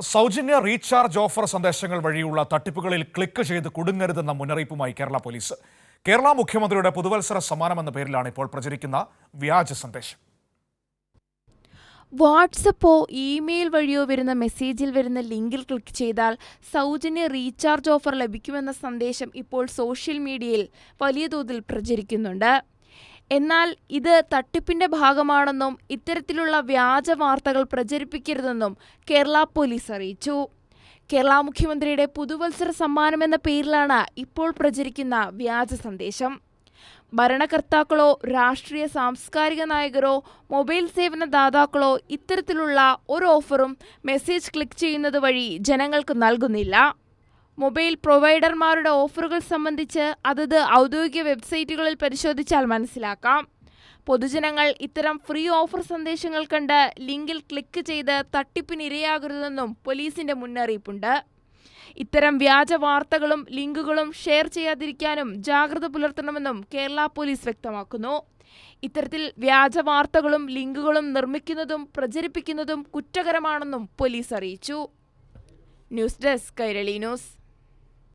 സൗജന്യ recharge offer സന്ദേശങ്ങൾ വഴിയുള്ള തട്ടിപ്പുകളിൽ ക്ലിക്ക് ചെയ്ത് കുടുങ്ങരുതെന്ന മുന്നറിയിപ്പുമായി കേരള പോലീസ്. കേരള മുഖ്യമന്ത്രിയുടെ പുതുവത്സര സമ്മാനം എന്ന പേരിലാണ് ഇപ്പോൾ പ്രചരിക്കുന്ന വ്യാജ സന്ദേശം. വാട്സപ്പോ ഇമെയിൽ വഴിയോ വരുന്ന മെസ്സേജിൽ വരുന്ന ലിങ്കിൽ ക്ലിക്ക് ചെയ്താൽ സൗജന്യ റീചാർജ് ഓഫർ ലഭിക്കുമെന്ന സന്ദേശം ഇപ്പോൾ സോഷ്യൽ മീഡിയയിൽ വലിയ തോതിൽ പ്രചരിക്കുന്നുണ്ട്. എന്നാൽ ഇത് തട്ടിപ്പിന്റെ ഭാഗമാണെന്നും ഇത്തരത്തിലുള്ള വ്യാജ വാർത്തകൾ പ്രചരിപ്പിക്കരുതെന്നും കേരള പോലീസ് അറിയിച്ചു. കേരള മുഖ്യമന്ത്രിയുടെ പുതുവത്സര സമ്മാനം എന്ന പേരിലാണ് ഇപ്പോൾ പ്രചരിക്കുന്ന വ്യാജ സന്ദേശം. ഭരണകർത്താക്കളോ രാഷ്ട്രീയ സാംസ്കാരിക നായകരോ മൊബൈൽ സേവന ദാതാക്കളോ ഇത്തരത്തിലുള്ള ഒരു ഓഫറും മെസ്സേജ് ക്ലിക്ക് ചെയ്യുന്നത് വഴി ജനങ്ങൾക്ക് നൽകുന്നില്ല. മൊബൈൽ പ്രൊവൈഡർമാരുടെ ഓഫറുകൾ സംബന്ധിച്ച് അതത് ഔദ്യോഗിക വെബ്സൈറ്റുകളിൽ പരിശോധിച്ചാൽ മനസ്സിലാക്കാം. പൊതുജനങ്ങൾ ഇത്തരം ഫ്രീ ഓഫർ സന്ദേശങ്ങൾ കണ്ട് ലിങ്കിൽ ക്ലിക്ക് ചെയ്ത് തട്ടിപ്പിനിരയാകരുതെന്നും പോലീസിന്റെ മുന്നറിയിപ്പുണ്ട്. ഇത്തരം വ്യാജ വാർത്തകളും ലിങ്കുകളും ഷെയർ ചെയ്യാതിരിക്കാനും ജാഗ്രത പുലർത്തണമെന്നും കേരള പോലീസ് വ്യക്തമാക്കുന്നു. ഇത്തരത്തിൽ വ്യാജ വാർത്തകളും ലിങ്കുകളും നിർമ്മിക്കുന്നതും പ്രചരിപ്പിക്കുന്നതും കുറ്റകരമാണെന്നും പോലീസ് അറിയിച്ചു. News desk Kairali news.